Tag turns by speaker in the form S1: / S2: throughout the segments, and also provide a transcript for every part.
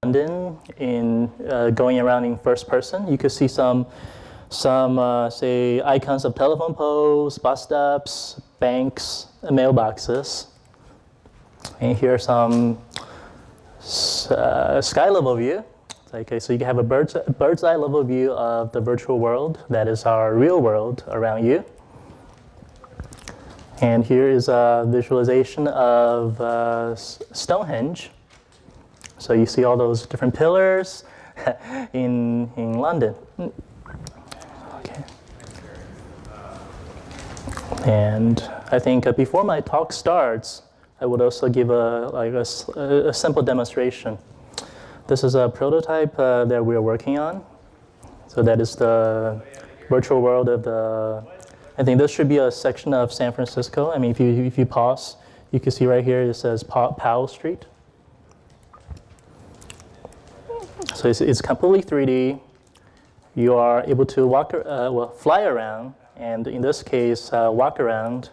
S1: London in going around in first person. You could see some say icons of telephone poles, bus stops, banks, and mailboxes. And here are some sky level view. Okay, so you can have a bird's eye level view of the virtual world that is our real world around you. And here is a visualization of Stonehenge. So you see all those different pillars in London. Okay. And I think before my talk starts, I would also give a simple demonstration. This is a prototype that we're working on. So that is the virtual world of the, I think this should be a section of San Francisco. I mean, if you pause, you can see right here it says Powell Street. So it's completely 3D. You are able to fly around, and in this case, walk around.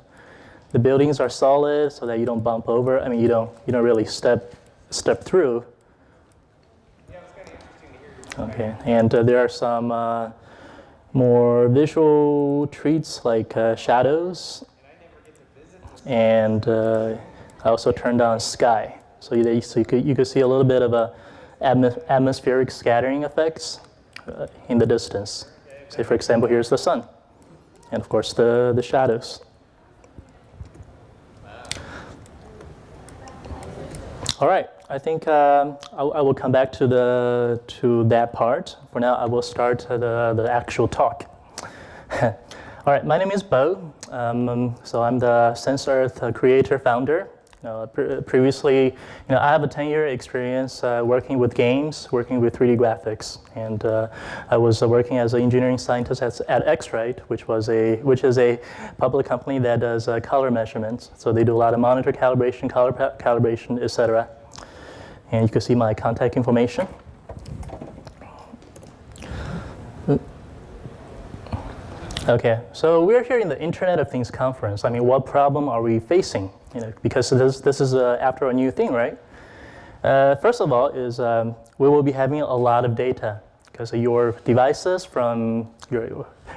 S1: The buildings are solid so that you don't bump over. I mean, you don't really step through. Okay, and there are some more visual treats like shadows, and I also turned on sky, so you could see a little bit of a atmospheric scattering effects in the distance. Say, for example, here's the sun, and of course the shadows. All right, I think I will come back to that part. For now, I will start the actual talk. All right, my name is Bo. So I'm the Sense-Earth creator founder. Previously, I have a 10-year experience working with games, working with 3D graphics, and I was working as an engineering scientist at X-Rite, which is a public company that does color measurements. So they do a lot of monitor calibration, color calibration, etc. And you can see my contact information. Okay, so we're here in the Internet of Things conference. I mean, what problem are we facing? Because this is after a new thing, right? First of all, is we will be having a lot of data because your devices,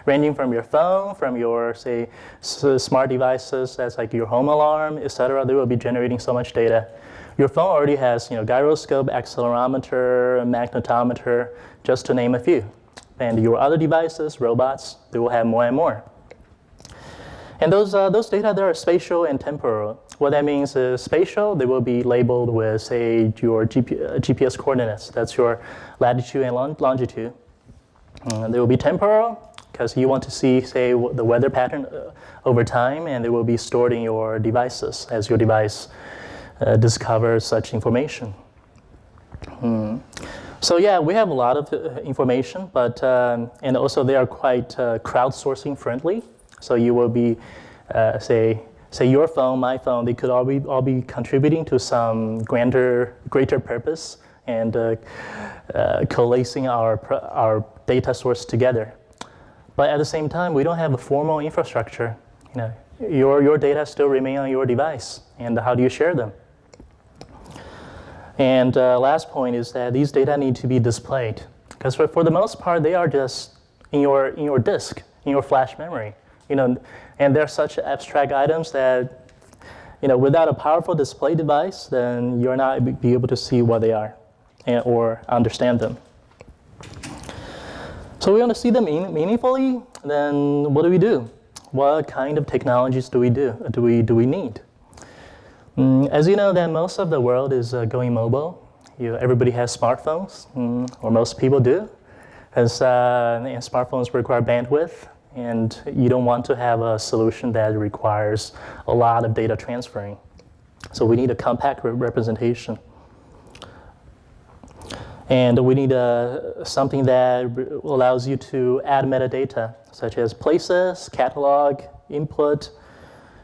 S1: ranging from your phone, from your say smart devices, that's like your home alarm, etc. They will be generating so much data. Your phone already has gyroscope, accelerometer, magnetometer, just to name a few. And your other devices, robots, they will have more and more. And those data, they are spatial and temporal. What that means is spatial, they will be labeled with, say, your GPS coordinates. That's your latitude and longitude. They will be temporal, because you want to see, say, the weather pattern over time, and they will be stored in your devices as your device discovers such information. So yeah, we have a lot of information, but and also they are quite crowdsourcing friendly. So you will be, say your phone, my phone, they could all be contributing to some greater purpose and coalescing our data source together. But at the same time, we don't have a formal infrastructure. Your data still remain on your device, and how do you share them? And last point is that these data need to be displayed, because for the most part, they are just in your disk, in your flash memory. And they're such abstract items that, without a powerful display device, then you're not be able to see what they are or understand them. So we want to see them meaningfully. Then what do we do? What kind of technologies do we need? As you know, that most of the world is going mobile. Everybody has smartphones, or most people do, and smartphones require bandwidth, and you don't want to have a solution that requires a lot of data transferring. So we need a compact representation. And we need something that allows you to add metadata, such as places, catalog, input,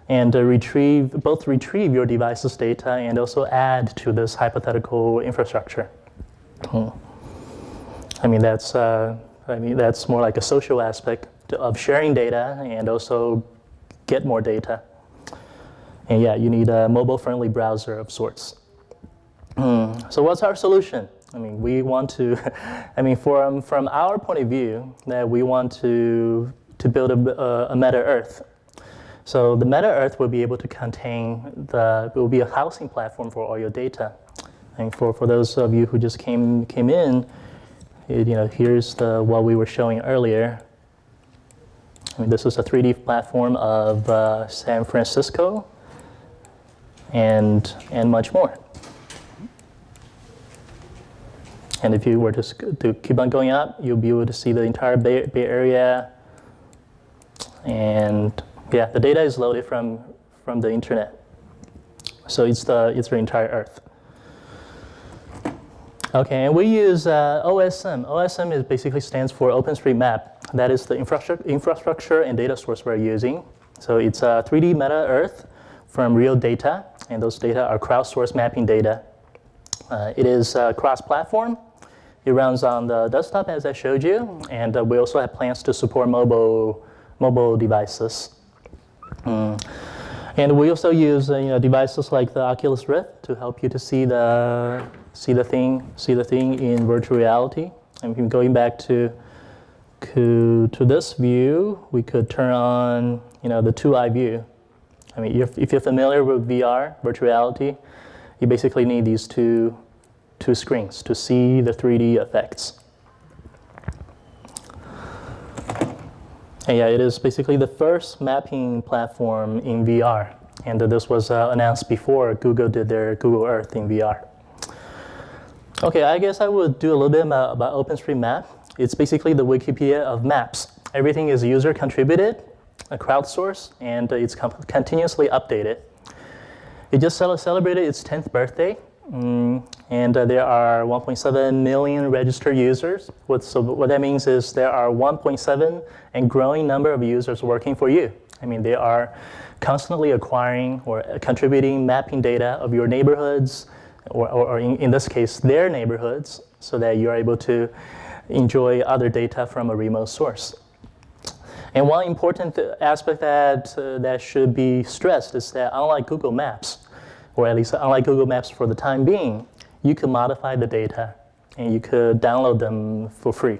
S1: and both retrieve your device's data and also add to this hypothetical infrastructure. I mean, that's more like a social aspect of sharing data and also get more data. And yeah, you need a mobile-friendly browser of sorts. So what's our solution? I mean, we want to, I mean, from our point of view, that we want to build a Meta-Earth. So the Meta-Earth will be able to contain it will be a housing platform for all your data. And for those of you who just came in, here's what we were showing earlier. I mean, this is a 3D platform of San Francisco and much more. And if you were to keep on going up, you'll be able to see the entire Bay Area. And yeah, the data is loaded from the internet. So it's the entire Earth. Okay, and we use OSM. OSM is basically stands for OpenStreetMap. That is the infrastructure and data source we're using. So it's a 3D Meta-Earth from real data, and those data are crowdsourced mapping data. It is cross-platform. It runs on the desktop, as I showed you, and we also have plans to support mobile devices. And we also use devices like the Oculus Rift to help you to see the thing in virtual reality. And going back to this view, we could turn on the 2-eye view. I mean, if you're familiar with VR, virtual reality, you basically need these two screens to see the 3D effects. And yeah, it is basically the first mapping platform in VR. And this was announced before Google did their Google Earth in VR. Okay, I guess I would do a little bit about OpenStreetMap. It's basically the Wikipedia of maps. Everything is user contributed, crowdsourced, and it's continuously updated. It just celebrated its 10th birthday. And there are 1.7 million registered users. So what that means is there are 1.7 and growing number of users working for you. I mean, they are constantly acquiring or contributing mapping data of your neighborhoods, or in this case, their neighborhoods, so that you're able to enjoy other data from a remote source. And one important aspect that should be stressed is that unlike Google Maps, or at least unlike Google Maps for the time being, you can modify the data and you could download them for free.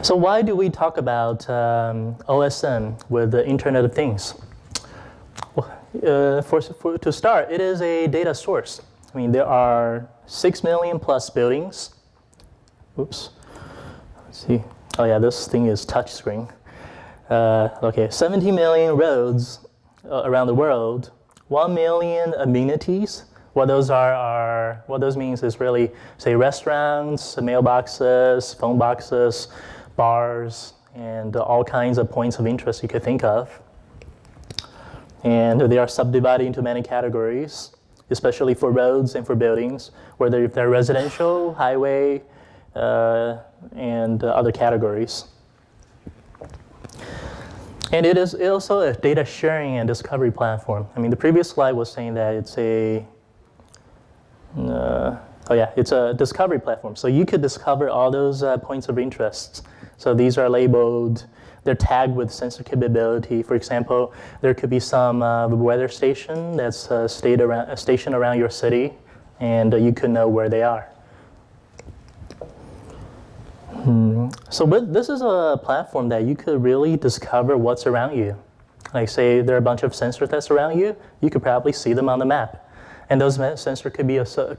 S1: So why do we talk about OSM with the Internet of Things? Well, to start, it is a data source. I mean, there are 6 million plus buildings. Oops. Let's see. Oh yeah, this thing is touchscreen. Okay, 70 million roads around the world, 1 million amenities. What those means is really, say, restaurants, mailboxes, phone boxes, bars, and all kinds of points of interest you could think of. And they are subdivided into many categories, especially for roads and for buildings, whether if they're residential, highway, and other categories. And it is also a data sharing and discovery platform. I mean, the previous slide was saying that it's it's a discovery platform. So you could discover all those points of interest. So these are labeled, they're tagged with sensor capability. For example, there could be some weather station that's stationed around your city, and you could know where they are. So this is a platform that you could really discover what's around you. Like say there are a bunch of sensors that's around you, you could probably see them on the map. And those sensors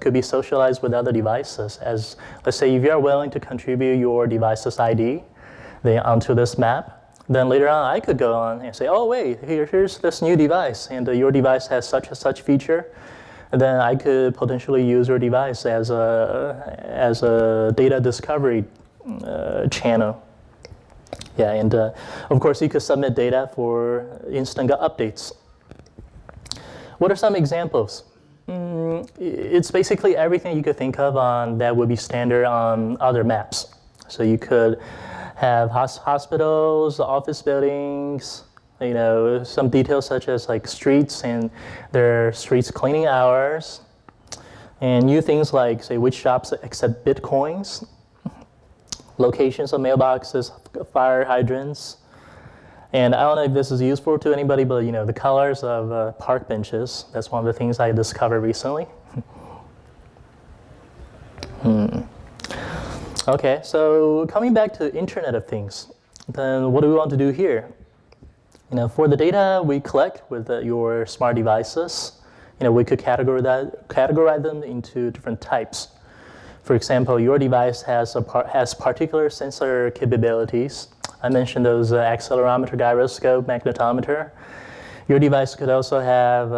S1: could be socialized with other devices. As let's say if you are willing to contribute your device's ID onto this map, then later on I could go on and say, oh wait, here's this new device, and your device has such and such feature. And then I could potentially use your device as a data discovery channel. Yeah, and of course you could submit data for instant updates. What are some examples? It's basically everything you could think of that would be standard on other maps. So you could have hospitals, office buildings, some details such as like streets and their streets cleaning hours, and new things like say which shops accept bitcoins, locations of mailboxes, fire hydrants, And I don't know if this is useful to anybody, but the colors of park benches, that's one of the things I discovered recently. Okay, so coming back to Internet of Things, then what do we want to do here? For the data we collect with your smart devices, we could categorize them into different types. For example, your device has particular sensor capabilities. I mentioned those accelerometer, gyroscope, magnetometer. Your device could also have,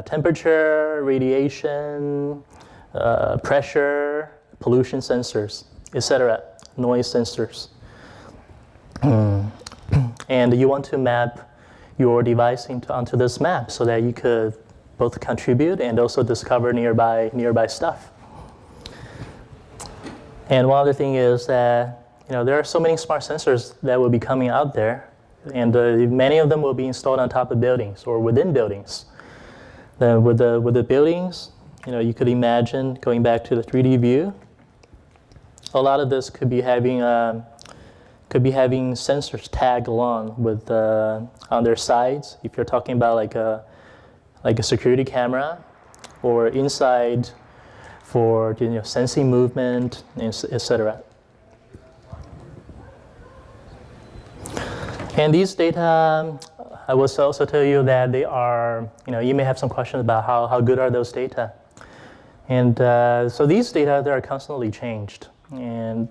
S1: temperature, radiation, pressure, pollution sensors, etc., noise sensors. And you want to map your device onto this map so that you could both contribute and also discover nearby stuff. And one other thing is that there are so many smart sensors that will be coming out there, and many of them will be installed on top of buildings or within buildings. Then with the buildings, you could imagine going back to the 3D view. A lot of this could be having sensors tagged along with on their sides. If you're talking about like a security camera, or inside for sensing movement, etc. And these data, I will also tell you that they are, you may have some questions about how good are those data. And so these data, they are constantly changed. And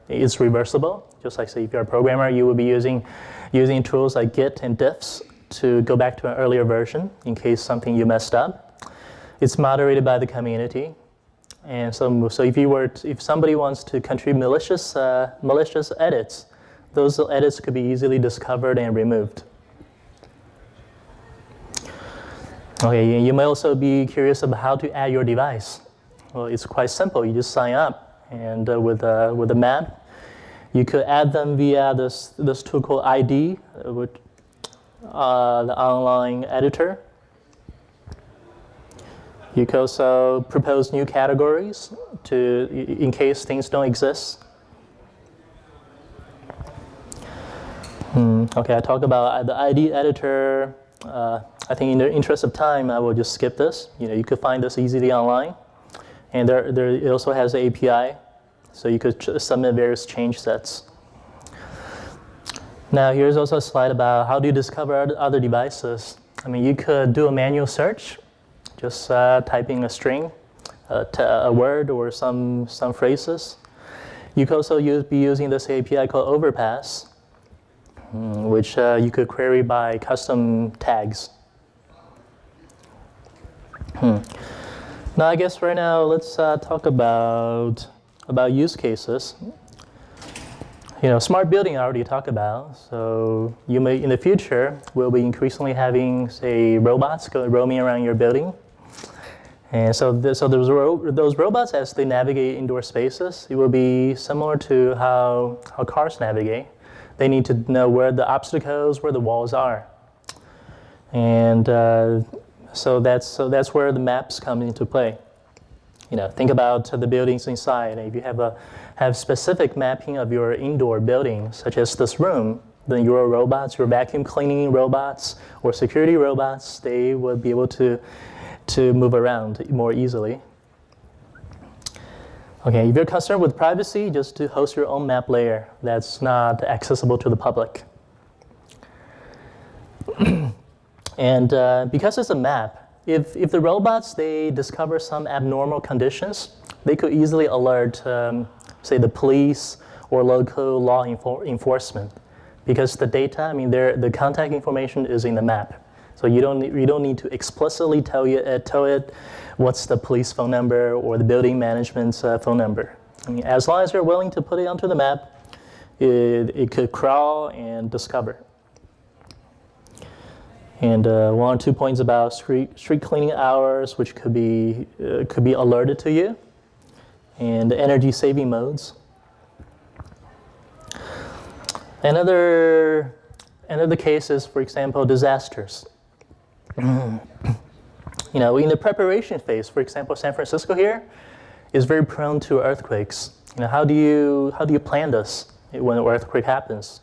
S1: it's reversible. Just like, say, if you're a programmer, you will be using tools like Git and diffs to go back to an earlier version in case something you messed up. It's moderated by the community. And so if somebody wants to contribute malicious edits, those edits could be easily discovered and removed. Okay, you may also be curious about how to add your device. Well, it's quite simple. You just sign up. And with a map, you could add them via this tool called ID, the online editor. You could also propose new categories in case things don't exist. Okay, I talked about the ID editor. I think in the interest of time, I will just skip this. You could find this easily online. And it also has an API, so you could submit various change sets. Now, here's also a slide about how do you discover other devices. You could do a manual search, just typing a string, a word, or some phrases. You could also be using this API called Overpass, which you could query by custom tags. Now, I guess right now, let's talk about use cases. Smart building I already talked about. So you may, in the future, will be increasingly having, say, robots roaming around your building. And so those robots, as they navigate indoor spaces, it will be similar to how cars navigate. They need to know where the obstacles, where the walls are. And So that's where the maps come into play. Think about the buildings inside. If you have specific mapping of your indoor building, such as this room, then your robots, your vacuum cleaning robots or security robots, they will be able to move around more easily. Okay, if you're concerned with privacy, just to host your own map layer that's not accessible to the public. And because it's a map, if the robots, they discover some abnormal conditions, they could easily alert, say, the police or local law enforcement. Because the data, the contact information is in the map. So you don't need to explicitly tell it what's the police phone number or the building management's phone number. As long as you're willing to put it onto the map, it could crawl and discover. And 1 or 2 points about street cleaning hours, which could be alerted to you, and energy saving modes. Another case is, for example, disasters. In the preparation phase, for example, San Francisco here is very prone to earthquakes. How do you plan this when an earthquake happens?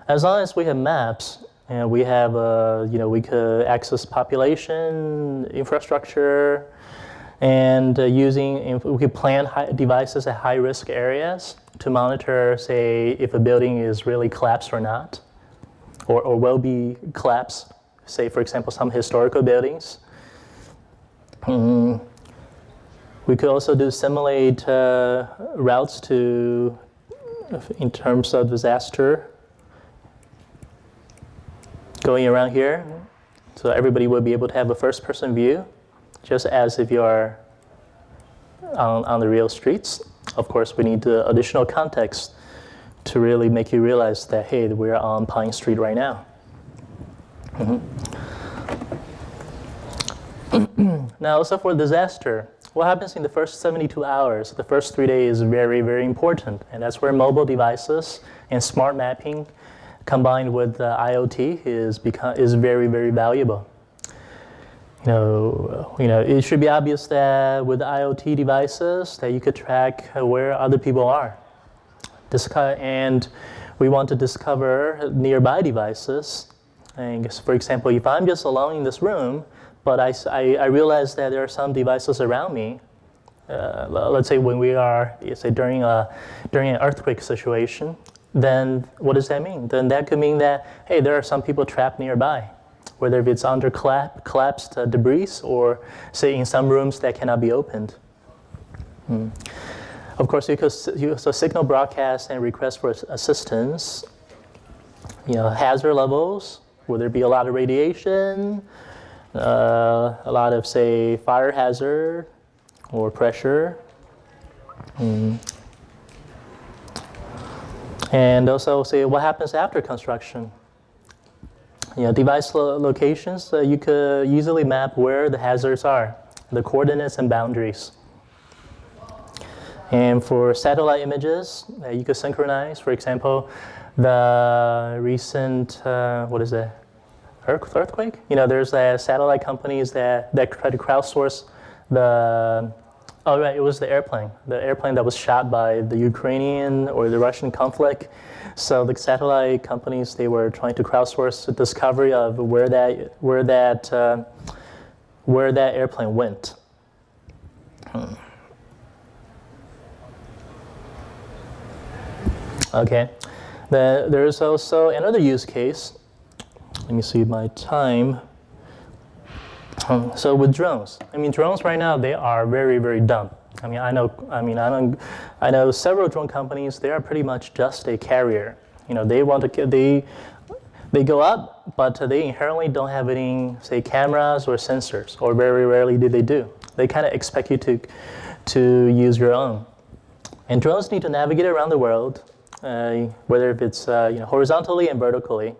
S1: as long as we have maps, and we have, we could access population, infrastructure, and we could plan devices at high-risk areas to monitor, say, if a building is really collapsed or not, or will be collapsed, say, for example, some historical buildings. We could also simulate routes in terms of disaster, going around here, so everybody will be able to have a first-person view, just as if you are on the real streets. Of course, we need additional context to really make you realize that, hey, we're on Pine Street right now. Now, also for disaster, what happens in the first 72 hours? The first 3 days is very, very important, and that's where mobile devices and smart mapping combined with IoT is very, very valuable. It should be obvious that with IoT devices that you could track where other people are. And we want to discover nearby devices. And for example, if I'm just alone in this room, but I realize that there are some devices around me, let's say when we are, during an earthquake situation, then what does that mean? Then that could mean that, hey, there are some people trapped nearby, whether it's under collapsed debris or, say, in some rooms that cannot be opened. Of course, you could signal broadcast and request for assistance, hazard levels, will there be a lot of radiation, a lot of, say, fire hazard or pressure. And also, say, what happens after construction? Device locations, you could easily map where the hazards are, the coordinates and boundaries. And for satellite images, you could synchronize, for example, the recent, earthquake? There's satellite companies that try to crowdsource it was the airplane that was shot by the Ukrainian or the Russian conflict. So the satellite companies, they were trying to crowdsource the discovery of where that airplane went. Okay, there's also another use case. Let me see my time. So with drones, drones right now, they are very, very dumb. I know several drone companies. They are pretty much just a carrier. They go up, but they inherently don't have any, say, cameras or sensors, or very rarely do they do. They kind of expect you to use your own. And drones need to navigate around the world, whether if it's horizontally and vertically.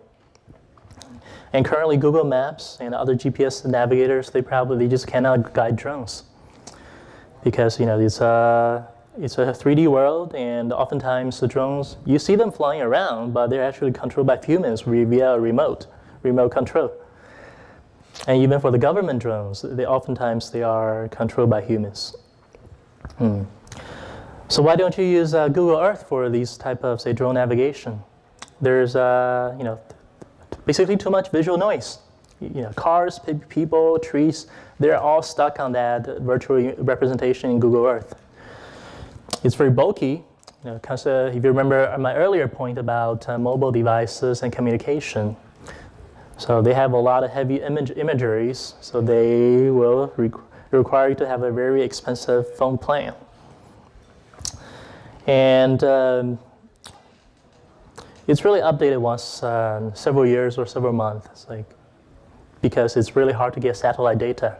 S1: And currently, Google Maps and other GPS navigators, they just cannot guide drones, because it's a 3D world, and oftentimes the drones, you see them flying around, but they're actually controlled by humans via remote control. And even for the government drones, oftentimes they are controlled by humans. So why don't you use Google Earth for these type of, say, drone navigation? There's basically too much visual noise. Cars, people, trees, they're all stuck on that virtual representation in Google Earth. It's very bulky, because if you remember my earlier point about mobile devices and communication, so they have a lot of heavy imageries, so they will require you to have a very expensive phone plan. And it's really updated once several years or several months, because it's really hard to get satellite data.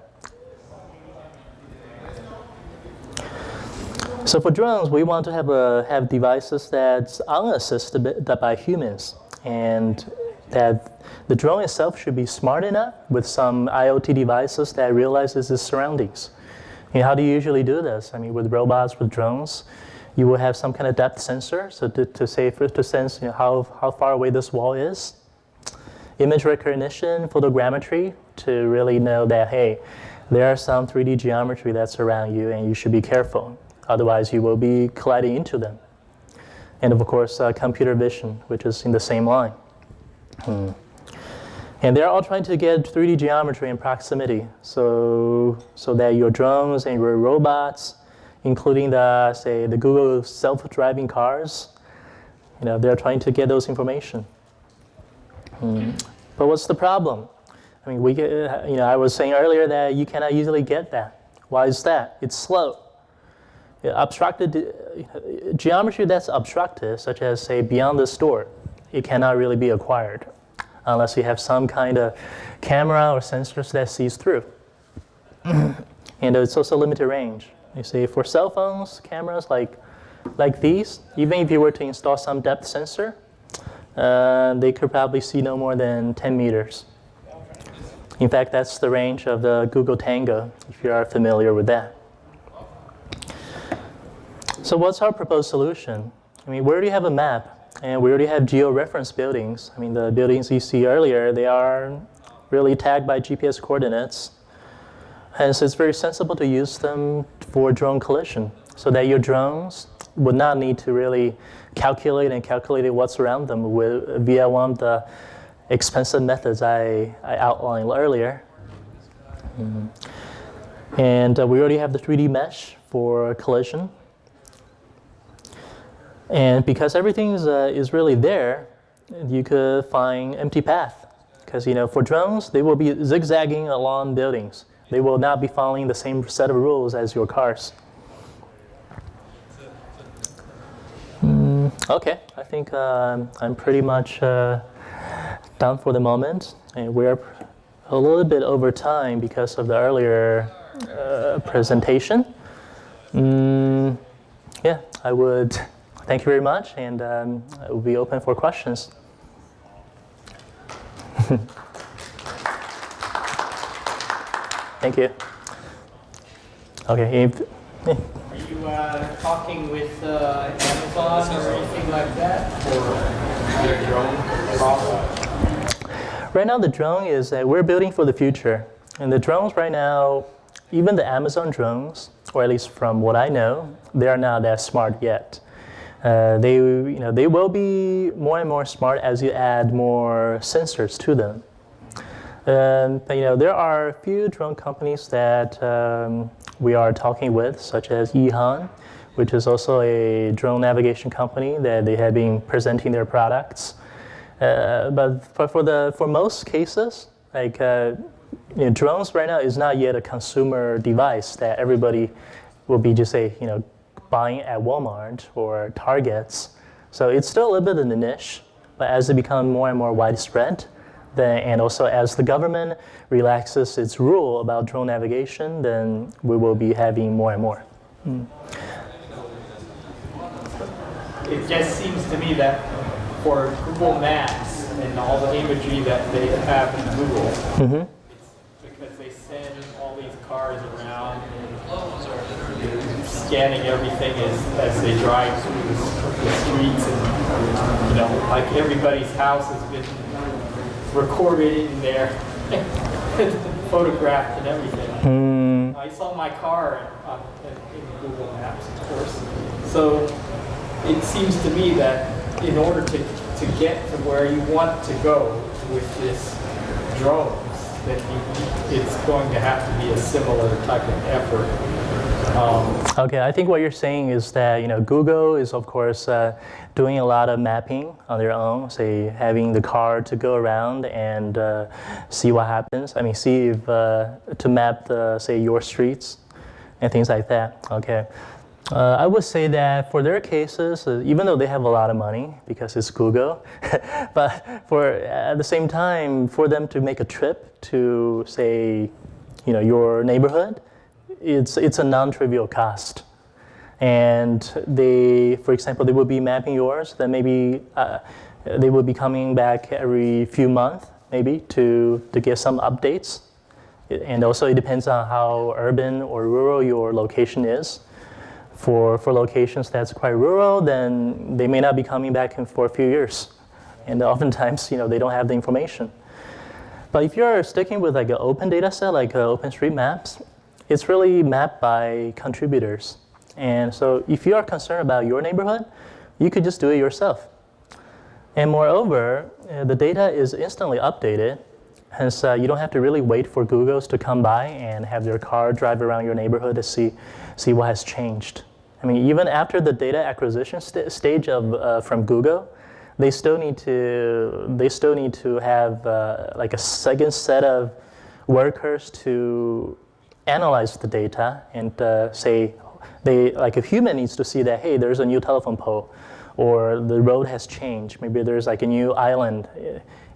S1: So for drones, we want to have devices that's unassisted by humans, and that the drone itself should be smart enough with some IoT devices that realizes its surroundings. How do you usually do this? With robots, with drones, you will have some kind of depth sensor, so to sense how far away this wall is. Image recognition, photogrammetry, to really know that, hey, there are some 3D geometry that's around you, and you should be careful. Otherwise, you will be colliding into them. And of course, computer vision, which is in the same line. And they're all trying to get 3D geometry and proximity, so that your drones and your robots, including the Google self-driving cars, they're trying to get those information. But what's the problem? I mean, I was saying earlier that you cannot easily get that. Why is that? It's slow. Geometry that's obstructed, such as, say, beyond the store, it cannot really be acquired unless you have some kind of camera or sensors that sees through. And it's also limited range. You see, for cell phones, cameras like these, even if you were to install some depth sensor, they could probably see no more than 10 meters. In fact, that's the range of the Google Tango, if you are familiar with that. So what's our proposed solution? I mean, we already have a map, and we already have geo-reference buildings. I mean, the buildings you see earlier, they are really tagged by GPS coordinates. Hence, it's very sensible to use them for drone collision, so that your drones would not need to really calculate what's around them via one of the expensive methods I outlined earlier. And we already have the 3D mesh for collision. And because everything is really there, you could find empty path. Because for drones, they will be zigzagging along buildings. They will not be following the same set of rules as your cars. Okay, I think I'm pretty much done for the moment. And we're a little bit over time because of the earlier presentation. Yeah, I would thank you very much, and I will be open for questions. Thank you. Okay.
S2: Are you talking with Amazon or anything like that for your drone problem?
S1: Right now, the drone is we're building for the future, and the drones right now, even the Amazon drones, or at least from what I know, they are not that smart yet. They will be more and more smart as you add more sensors to them. But there are a few drone companies that we are talking with, such as Huang, which is also a drone navigation company that they have been presenting their products. But for most cases, like drones right now is not yet a consumer device that everybody will be just buying at Walmart or Targets. So it's still a little bit in the niche, but as it becomes more and more widespread, and also as the government relaxes its rule about drone navigation, then we will be having more and more.
S2: It just seems to me that for Google Maps and all the imagery that they have in Google, it's because they send all these cars around and scanning everything as they drive through the streets, and like everybody's house has been recorded in there, photographed and everything. I saw my car in Google Maps, of course. So it seems to me that in order to get to where you want to go with this drones, then it's going to have to be a similar type of effort.
S1: Okay, I think what you're saying is that Google is of course doing a lot of mapping on their own, say having the car to go around and see what happens. I mean, see if to map say your streets and things like that. Okay, I would say that for their cases, even though they have a lot of money because it's Google, but at the same time, for them to make a trip to say your neighborhood, it's a non-trivial cost. And for example, they will be mapping yours, then maybe they will be coming back every few months, maybe, to get some updates. And also it depends on how urban or rural your location is. For locations that's quite rural, then they may not be coming back for a few years. And oftentimes, they don't have the information. But if you're sticking with like an open data set, like OpenStreetMaps, it's really mapped by contributors. And so if you are concerned about your neighborhood, you could just do it yourself. And moreover, the data is instantly updated. Hence, you don't have to really wait for Googles to come by and have their car drive around your neighborhood to see what has changed. I mean, even after the data acquisition stage from Google, they still need to have like a second set of workers to analyze the data and say like a human needs to see that, hey, there's a new telephone pole, or the road has changed. Maybe there's like a new island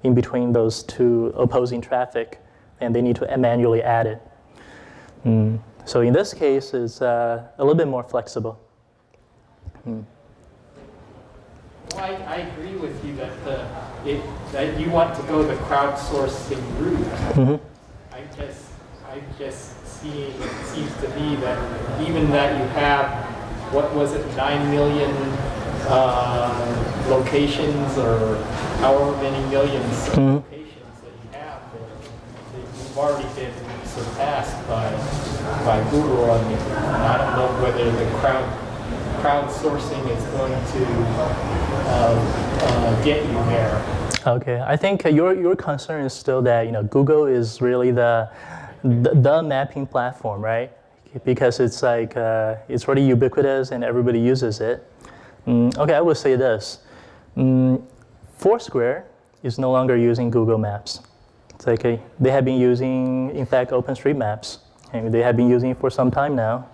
S1: in between those two opposing traffic, and they need to manually add it. So in this case, it's a little bit more flexible.
S2: Well, I agree with you that that you want to go the crowdsourcing route. I just see it seems to be that even that you have, what was it, 9 million locations, or however many millions of locations that you have, that you've already been surpassed by Google. I mean, I don't know whether the crowdsourcing is going to get you there. Okay,
S1: I think your concern is still that Google is really the mapping platform, right? Because it's like it's already ubiquitous and everybody uses it. Okay, I will say this. Foursquare is no longer using Google Maps. It's like they have been using, in fact, OpenStreetMaps, and they have been using it for some time now.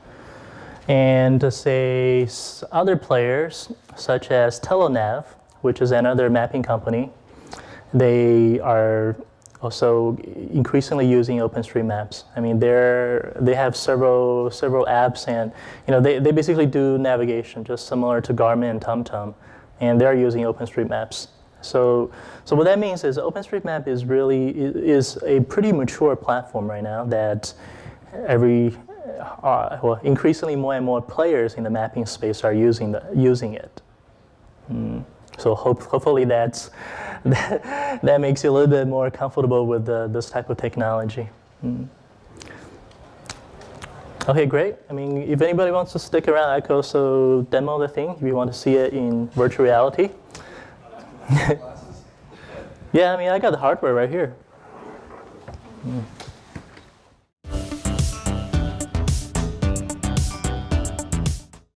S1: And to say other players, such as Telenav, which is another mapping company, they are also increasingly using OpenStreetMaps. I mean, they have several apps, and they basically do navigation, just similar to Garmin and TomTom, and they're using OpenStreetMaps. So what that means is OpenStreetMap is a pretty mature platform right now that increasingly more and more players in the mapping space are using it. So hopefully that makes you a little bit more comfortable with this type of technology. Okay, great. I mean, if anybody wants to stick around, I could also demo the thing if you want to see it in virtual reality. Yeah, I mean, I got the hardware right here.